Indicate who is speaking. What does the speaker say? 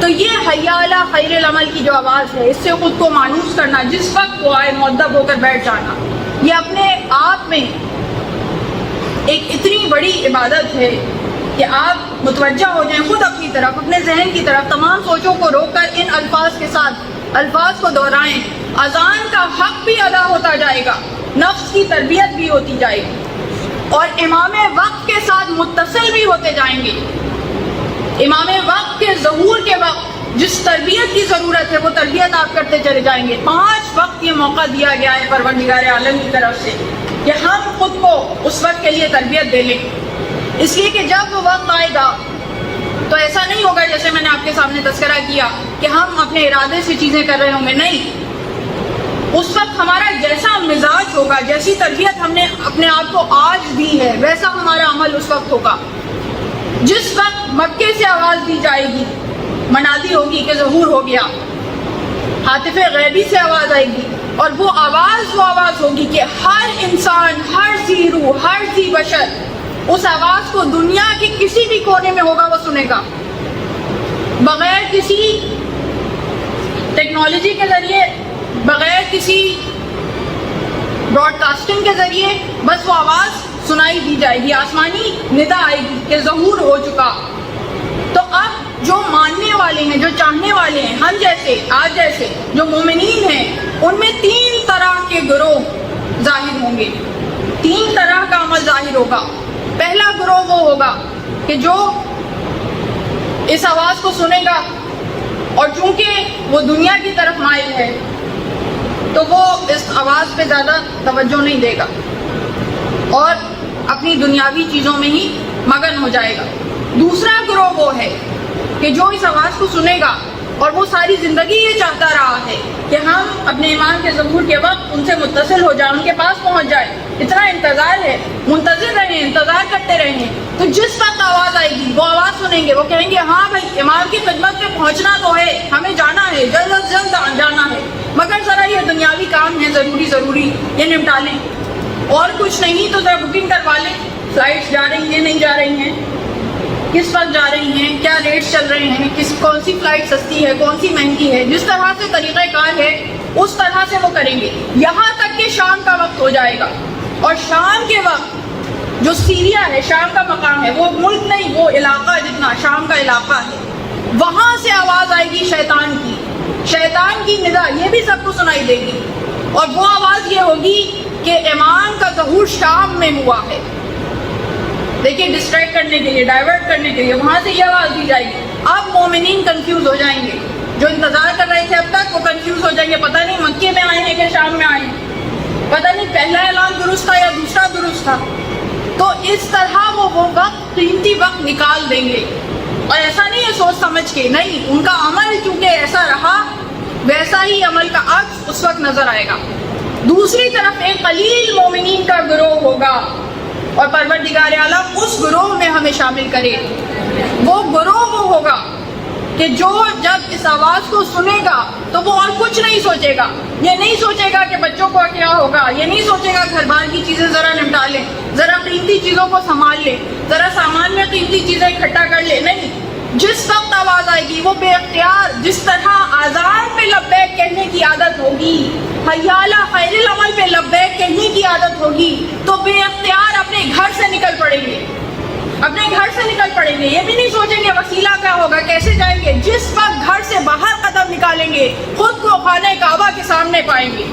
Speaker 1: تو یہ حی علی خیر العمل کی جو آواز ہے، اس سے خود کو مانوس کرنا، جس وقت وہ آئے مؤدب ہو کر بیٹھ جانا، یہ اپنے آپ میں ایک اتنی بڑی عبادت ہے کہ آپ متوجہ ہو جائیں خود اپنی طرف، اپنے ذہن کی طرف، تمام سوچوں کو روک کر ان الفاظ کے ساتھ الفاظ کو دہرائیں. اذان کا حق بھی ادا ہوتا جائے گا، نفس کی تربیت بھی ہوتی جائے گی، اور امام وقت کے ساتھ متصل بھی ہوتے جائیں گے. امام وقت کے ظہور کے وقت جس تربیت کی ضرورت ہے وہ تربیت آپ کرتے چلے جائیں گے. 5 وقت یہ موقع دیا گیا ہے پروردگار عالم کی طرف سے کہ ہم خود کو اس وقت کے لیے تربیت دے لیں، اس لیے کہ جب وہ وقت آئے گا تو ایسا نہیں ہوگا جیسے میں نے آپ کے سامنے تذکرہ کیا کہ ہم اپنے ارادے سے چیزیں کر رہے ہوں گے. نہیں، اس وقت ہمارا جیسا مزاج ہوگا، جیسی تربیت ہم نے اپنے آپ کو آج دی ہے، ویسا ہمارا عمل اس وقت ہوگا. جس وقت مکے سے آواز دی جائے گی، منادی ہوگی کہ ظہور ہو گیا، ہاتف غیبی سے آواز آئے گی، اور وہ آواز ہوگی کہ ہر انسان، ہر ذی روح، ہر ذی بشر اس آواز کو دنیا کے کسی بھی کونے میں ہوگا وہ سنے گا، بغیر کسی ٹیکنالوجی کے ذریعے، بغیر کسی براڈ کاسٹنگ کے ذریعے، بس وہ آواز سنائی دی جائے گی، آسمانی ندا آئے گی کہ ظہور ہو چکا. تو اب جو ماننے والے ہیں، جو چاہنے والے ہیں، ہم جیسے آج جیسے جو مومنین ہیں، ان میں 3 طرح کے گروہ ظاہر ہوں گے، 3 طرح کا عمل ظاہر ہوگا. پہلا گروہ وہ ہوگا کہ جو اس آواز کو سنے گا اور چونکہ وہ دنیا کی طرف مائل ہے تو وہ اس آواز پہ زیادہ توجہ نہیں دے گا اور اپنی دنیاوی چیزوں میں ہی مگن ہو جائے گا. دوسرا گروہ وہ ہے کہ جو اس آواز کو سنے گا اور وہ ساری زندگی یہ چاہتا رہا ہے کہ ہم اپنے ایمان کے ظہور کے وقت ان سے متصل ہو جائیں، ان کے پاس پہنچ جائیں، اتنا انتظار ہے، منتظر رہیں، انتظار کرتے رہیں. تو جس وقت آواز آئے گی وہ آواز سنیں گے، وہ کہیں گے ہاں بھائی امام کی خدمت میں پہنچنا تو ہے، ہمیں جانا ہے، جلد از جلد جانا ہے، مگر ذرا یہ دنیاوی کام ہے ضروری یہ نمٹا لیں، اور کچھ نہیں تو ذرا بکنگ کروا لیں، فلائٹس جا رہی ہیں نہیں جا رہی ہیں، کس وقت جا رہی ہیں، کیا ریٹس چل رہے ہیں، کون سی فلائٹ سستی ہے، کون سی مہنگی ہے، جس طرح سے طریقہ کار ہے اس طرح سے وہ کریں گے. یہاں تک کہ شام کا وقت ہو جائے گا، اور شام کے وقت جو سیریا ہے، شام کا مقام ہے، وہ ملک نہیں، وہ علاقہ جتنا شام کا علاقہ ہے، وہاں سے آواز آئے گی شیطان کی ندا، یہ بھی سب کو سنائی دے گی، اور وہ آواز یہ ہوگی کہ ایمان کا ظہور شام میں ہوا ہے. دیکھیے ڈسٹریکٹ کرنے کے لیے، ڈائیورٹ کرنے کے لیے وہاں سے یہ آواز دی جائے گی. اب مومنین کنفیوز ہو جائیں گے، جو انتظار کر رہے تھے اب تک وہ کنفیوز ہو جائیں گے، پتہ نہیں مکے میں آئے ہیں کہ شام میں آئے ہیں، پتہ نہیں پہلا اعلان درست تھا یا دوسرا درست تھا. تو اس طرح وہ وقت، قیمتی وقت نکال دیں گے، اور ایسا نہیں ہے سوچ سمجھ کے، نہیں، ان کا عمل چونکہ ایسا رہا ویسا ہی عمل کا عکس اس وقت نظر آئے گا. دوسری طرف ایک قلیل مومنین کا گروہ ہوگا، اور پروردگار عالم اس گروہ میں ہمیں شامل کرے. وہ گروہ وہ ہوگا کہ جو جب اس آواز کو سنے گا تو وہ اور کچھ نہیں سوچے گا. یہ نہیں سوچے گا کہ بچوں کو کیا ہوگا، یہ نہیں سوچے گا گھر بار کی چیزیں ذرا نمٹا لیں، ذرا قیمتی چیزوں کو سنبھال لیں، ذرا سامان میں قیمتی چیزیں اکٹھا کر لیں. نہیں، جس وقت آواز آئے گی وہ بے اختیار، جس طرح اذان پہ لبیک کہنے کی عادت ہوگی، حی علی خیر العمل پہ لبیک کہنے کی عادت ہوگی، تو بے اختیار اپنے گھر سے نکل پڑیں گے، یہ بھی نہیں سوچیں گے وسیلہ کیا ہوگا، کیسے جائیں گے. جس وقت گھر سے باہر قدم نکالیں گے خود کو خانہ کعبہ کے سامنے پائیں گے.